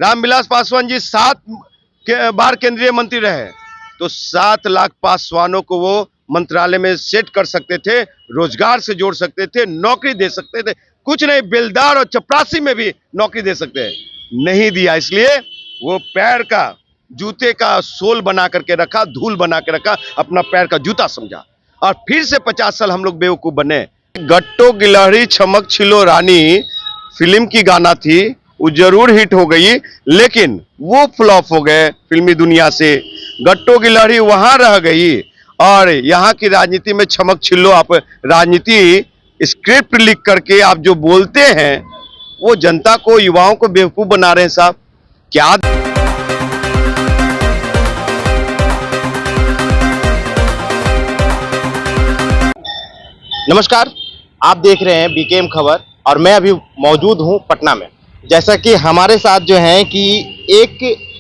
रामविलास पासवान जी 7 बार केंद्रीय मंत्री रहे, तो 7 लाख पासवानों को वो मंत्रालय में सेट कर सकते थे, रोजगार से जोड़ सकते थे, नौकरी दे सकते थे। कुछ नहीं, बेलदार और चपरासी में भी नौकरी दे सकते हैं, नहीं दिया। इसलिए वो पैर का जूते का सोल बना करके रखा, धूल बना के रखा, अपना पैर का जूता समझा, और फिर से 50 साल हम लोग बेवकूफ बने। गट्टो गिलहरी चमक छिलो रानी फिल्म की गाना थी, वो जरूर हिट हो गई, लेकिन वो फ्लॉप हो गए फिल्मी दुनिया से। गट्टो गिलहरी वहां रह गई, और यहाँ की राजनीति में चमक छिलो। आप राजनीति स्क्रिप्ट लिख करके आप जो बोलते हैं, वो जनता को, युवाओं को बेवकूफ बना रहे हैं साहब। क्या नमस्कार, आप देख रहे हैं बीकेएम खबर और मैं अभी मौजूद हूं पटना में। जैसा कि हमारे साथ जो है कि एक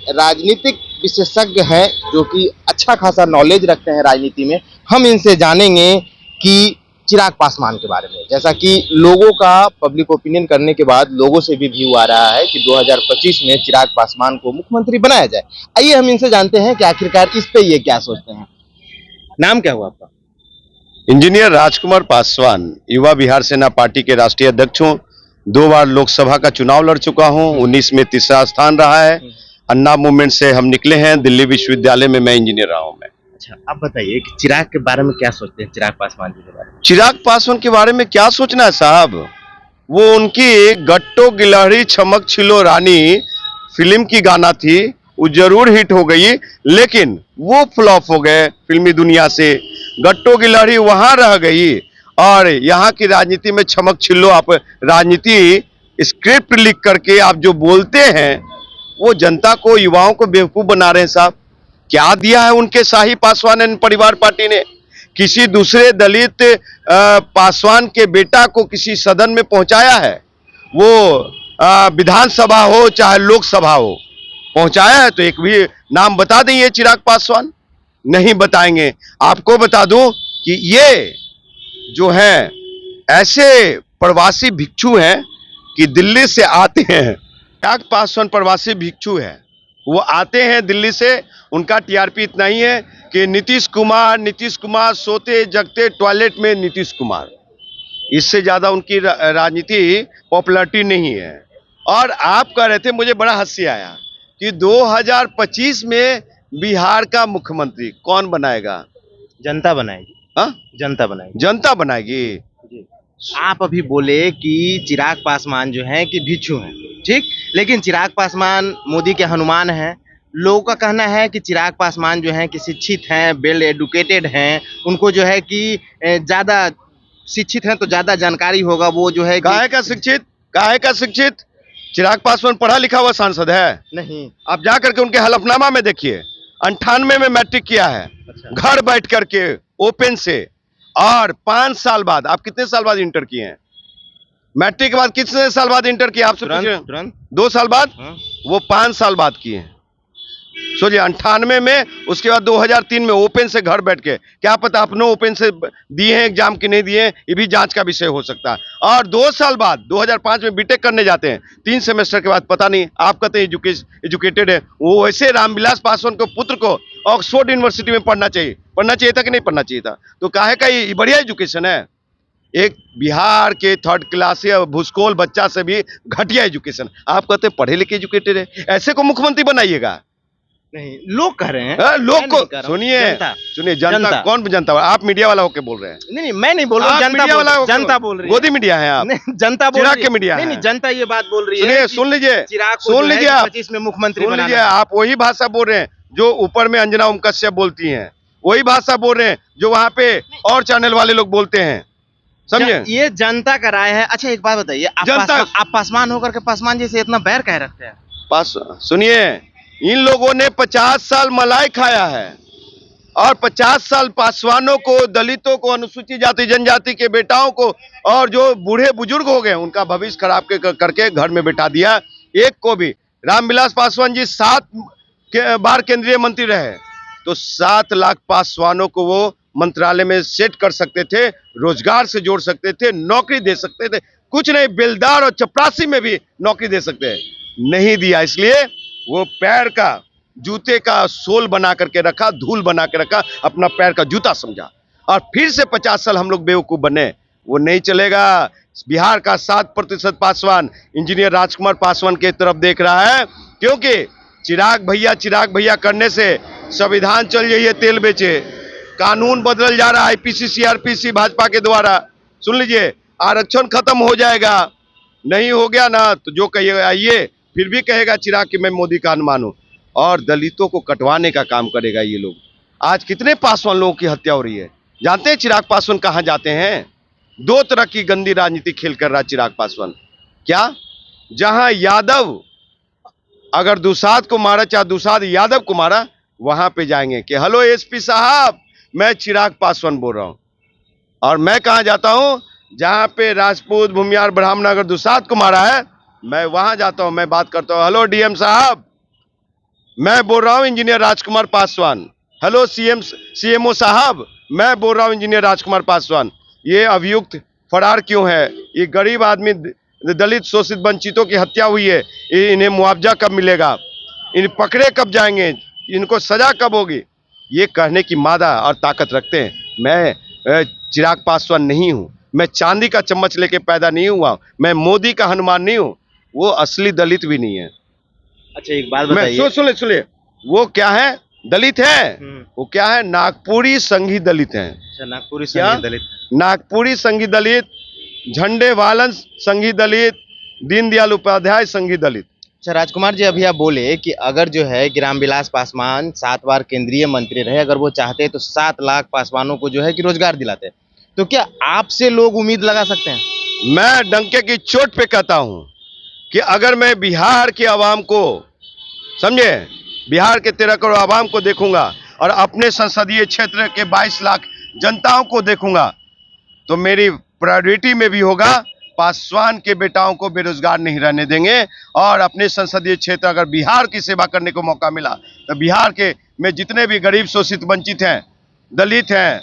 राजनीतिक विशेषज्ञ है जो कि अच्छा खासा नॉलेज रखते हैं राजनीति में। हम इनसे जानेंगे कि चिराग पासवान के बारे में। जैसा कि लोगों का पब्लिक ओपिनियन करने के बाद लोगों से भी व्यू आ रहा है कि 2025 में चिराग पासवान को मुख्यमंत्री बनाया जाए। आइए हम इनसे जानते हैं कि आखिरकार इस पे ये क्या सोचते हैं। नाम क्या हुआ आपका? इंजीनियर राजकुमार पासवान, युवा बिहार सेना पार्टी के राष्ट्रीय अध्यक्ष हूँ। 2 बार लोकसभा का चुनाव लड़ चुका हूँ। 19 में तीसरा स्थान रहा है। अन्ना मूवमेंट से हम निकले हैं। दिल्ली विश्वविद्यालय में मैं इंजीनियर रहा हूँ। मैं अच्छा, आप बताइए कि चिराग के बारे में क्या सोचते हैं, चिराग पासवान जी के बारे में? चिराग पासवान के बारे में क्या सोचना है साहब, वो उनकी गट्टो गिलहरी चमक छिलो रानी फिल्म की गाना थी, वो जरूर हिट हो गई, लेकिन वो फ्लॉप हो गए फिल्मी दुनिया से। गट्टो गिलहरी वहां रह गई, और यहाँ की राजनीति में चमक छिलो। आप राजनीति स्क्रिप्ट लिख करके आप जो बोलते हैं, वो जनता को, युवाओं को बेवकूफ बना रहे हैं साहब। क्या दिया है उनके शाही पासवान एंड परिवार पार्टी ने? किसी दूसरे दलित पासवान के बेटा को किसी सदन में पहुंचाया है? वो विधानसभा हो चाहे लोकसभा हो, पहुंचाया है? तो एक भी नाम बता दें ये चिराग पासवान? नहीं बताएंगे। आपको बता दूं कि ये जो है ऐसे प्रवासी भिक्षु हैं कि दिल्ली से आते हैं। चिराग पासवान प्रवासी भिक्षु है, वो आते हैं दिल्ली से। उनका टीआरपी इतना ही है कि नीतीश कुमार सोते जगते टॉयलेट में नीतीश कुमार, इससे ज्यादा उनकी राजनीति पॉपुलैरिटी नहीं है। और आप कह रहे थे, मुझे बड़ा हंसी आया कि 2025 में बिहार का मुख्यमंत्री कौन बनाएगा? जनता बनाएगी। हाँ, जनता बनाएगी। जनता बनाएगी। जी। आप अभी बोले कि चिराग पासवान जो है कि भिक्षु हैं, ठीक, लेकिन चिराग पासवान मोदी के हनुमान हैं। लोगों का कहना है कि चिराग पासवान जो है कि शिक्षित हैं, वेल एडुकेटेड हैं, उनको जो है कि ज्यादा शिक्षित हैं तो ज्यादा जानकारी होगा। वो जो है काहे का शिक्षित? चिराग पासवान पढ़ा लिखा हुआ सांसद है? नहीं। आप जा करके उनके हलफनामा में देखिए, 98 में मैट्रिक किया है। अच्छा। घर बैठ करके ओपन से, और 5 साल बाद, आप कितने साल बाद इंटर किए हैं? मैट्रिक के बाद कितने साल बाद इंटर किया? आपसे पूछिए। 2 साल बाद? हाँ। वो 5 साल बाद किए हैं। सोचिए, 98 में, उसके बाद 2003 में ओपन से घर बैठ के, क्या पता अपने ओपन से दिए हैं एग्जाम कि नहीं दिए हैं, ये भी जांच का विषय हो सकता है। और 2 साल बाद 2005 में बीटेक करने जाते हैं, 3 सेमेस्टर के बाद पता नहीं, आप कहते हैं एजुकेटेड है। वो वैसे रामविलास पासवान को पुत्र को ऑक्सफोर्ड यूनिवर्सिटी में पढ़ना चाहिए था कि नहीं पढ़ना चाहिए था? तो काहे का ये बढ़िया एजुकेशन है। एक बिहार के 3rd क्लास या भूसकोल बच्चा से भी घटिया एजुकेशन। आप कहते हैं पढ़े लिखे एजुकेटेड है, ऐसे को मुख्यमंत्री बनाइएगा? नहीं, लोग कह रहे हैं। लोग को सुनिए, जनता कौन जनता? आप मीडिया वाला होके बोल रहे हैं। नहीं, मैं नहीं बोल रहा हूँ, जनता बोल रही है। गोदी मीडिया है आप? नहीं, जनता बोल रही है। मीडिया है। नहीं, जनता ये बात बोल रही है। सुन लीजिए, सुन लीजिए, 25 में मुख्यमंत्री सुन लीजिए। आप वही भाषा बोल रहे हैं जो ऊपर में अंजना ओम कश्यप बोलती हैं, वही भाषा बोल रहे हैं जो वहां पे और चैनल वाले लोग बोलते हैं, समझे? ये जनता का राय है। अच्छा, एक बात बताइए, आप पासवान होकर के पासवान जी से इतना बैर कह रखते हैं? सुनिए, इन लोगों ने 50 साल मलाई खाया है, और 50 साल पासवानों को, दलितों को, अनुसूचित जाति जनजाति के बेटाओं को, और जो बूढ़े बुजुर्ग हो गए उनका भविष्य खराब करके घर में बैठा दिया। एक को भी, रामविलास पासवान जी 7 बार केंद्रीय मंत्री रहे, तो 7 लाख पासवानों को वो मंत्रालय में सेट कर सकते थे, रोजगार से जोड़ सकते थे, नौकरी दे सकते थे। कुछ नहीं, बेलदार और चपरासी में भी नौकरी दे सकते हैं, नहीं दिया, इसलिए वो पैर का जूते का सोल बना करके रखा, धूल बना के रखा, अपना पैर का जूता समझा, और फिर से 50 साल हम लोग बेवकूफ बने। वो नहीं चलेगा। बिहार का 7% पासवान इंजीनियर राजकुमार पासवान की तरफ देख रहा है, क्योंकि चिराग भैया करने से संविधान चल जाइए, तेल बेचे, कानून बदल जा रहा है, आईपीसी सीआरपीसी भाजपा के द्वारा। सुन लीजिए, आरक्षण खत्म हो जाएगा। नहीं हो गया ना तो जो कहिएगा आइए, फिर भी कहेगा चिराग कि मैं मोदी का अनुमान हूं, और दलितों को कटवाने का काम करेगा ये लोग। आज कितने पासवान लोगों की हत्या हो रही है, जानते हैं चिराग पासवान कहां जाते हैं? 2 तरह की गंदी राजनीति खेल कर रहा है चिराग पासवान। क्या? जहां यादव अगर दुसाद को मारा, चाहे दुसाद यादव को मारा, वहां पे जाएंगे कि हेलो एसपी साहब, मैं चिराग पासवान बोल रहा हूं। और मैं कहां जाता हूं? जहां पे राजपूत, भूमियार, ब्राह्मण अगर दुसाद को मारा है, मैं वहां जाता हूं, मैं बात करता हूं, हेलो डीएम साहब, मैं बोल रहा हूं इंजीनियर राजकुमार पासवान। हेलो सीएमओ साहब, मैं बोल रहा हूं इंजीनियर राजकुमार पासवान। ये अभियुक्त फरार क्यों है? ये गरीब आदमी, दलित, शोषित, वंचितों की हत्या हुई है, इन्हें मुआवजा कब मिलेगा? इन्हें पकड़े कब जाएंगे? इनको सजा कब होगी? ये कहने की मादा और ताकत रखते हैं। मैं चिराग पासवान नहीं हूं, मैं चांदी का चम्मच लेके पैदा नहीं हुआ, मैं मोदी का हनुमान नहीं हूं। वो असली दलित भी नहीं है। अच्छा, एक बात मैं बताइए। सुनिए, वो क्या है? दलित है। हम्म। वो क्या है? नागपुरी संघी दलित हैं। अच्छा, नागपुरी क्या? संघी दलित। नागपुरी संघी दलित, झंडे वालन संघी दलित, दीनदयाल उपाध्याय संघी दलित। अच्छा राजकुमार जी, अभी आप बोले कि अगर जो है रामविलास पासवान 7 बार केंद्रीय मंत्री रहे, अगर वो चाहते तो 7 लाख पासवानों को जो है कि रोजगार दिलाते, तो क्या आपसे लोग उम्मीद लगा सकते हैं? मैं डंके की चोट पे कहता हूं कि अगर मैं बिहार के आवाम को, समझे, बिहार के 13 करोड़ आवाम को देखूंगा और अपने संसदीय क्षेत्र के 22 लाख जनताओं को देखूंगा, तो मेरी प्रायोरिटी में भी होगा पासवान के बेटाओं को बेरोजगार नहीं रहने देंगे। और अपने संसदीय क्षेत्र अगर बिहार की सेवा करने को मौका मिला तो बिहार के में जितने भी गरीब, शोषित, वंचित हैं, दलित हैं,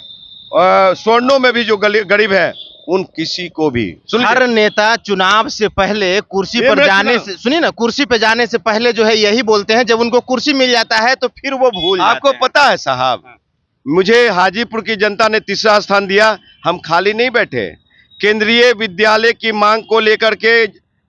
स्वर्णों में भी जो गरीब है, उन किसी को भी हर नेता चुनाव से पहले कुर्सी पर जाने से, सुनिए ना, कुर्सी पे जाने से पहले जो है यही बोलते हैं, जब उनको कुर्सी मिल जाता है तो फिर वो भूल जाते आपको हैं। पता है साहब, मुझे हाजीपुर की जनता ने 3रा स्थान दिया, हम खाली नहीं बैठे। केंद्रीय विद्यालय की मांग को लेकर के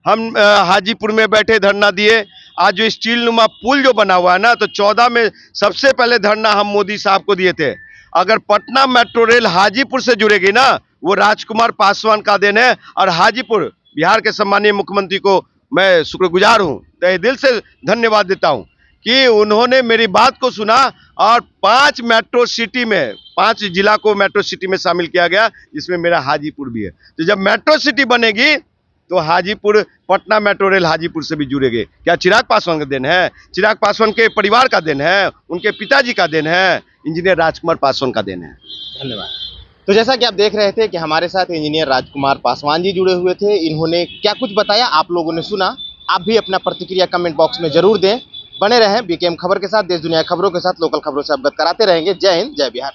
हम हाजीपुर में बैठे, धरना दिए। आज जो स्टील नुमा पुल जो बना हुआ है ना, तो 14 में सबसे पहले धरना हम मोदी साहब को दिए थे। अगर पटना मेट्रो रेल हाजीपुर से जुड़ेगी ना, वो राजकुमार पासवान का देन है। और हाजीपुर, बिहार के सम्मानीय मुख्यमंत्री को मैं शुक्रगुजार हूं, तहे दिल से धन्यवाद देता हूं कि उन्होंने मेरी बात को सुना और 5 मेट्रो सिटी में, 5 जिला को मेट्रो सिटी में शामिल किया गया, जिसमें मेरा हाजीपुर भी है। तो जब मेट्रो सिटी बनेगी तो हाजीपुर, पटना मेट्रो रेल हाजीपुर से भी जुड़ेगी। क्या चिराग पासवान का देन है? चिराग पासवान के परिवार का देन है, उनके पिताजी का देन है, इंजीनियर राजकुमार पासवान का देन है। धन्यवाद। तो जैसा कि आप देख रहे थे कि हमारे साथ इंजीनियर राजकुमार पासवान जी जुड़े हुए थे, इन्होंने क्या कुछ बताया आप लोगों ने सुना। आप भी अपना प्रतिक्रिया कमेंट बॉक्स में जरूर दें। बने रहें बीकेएम खबर के साथ, देश दुनिया खबरों के साथ, लोकल खबरों से अवगत कराते रहेंगे। जय हिंद, जय बिहार।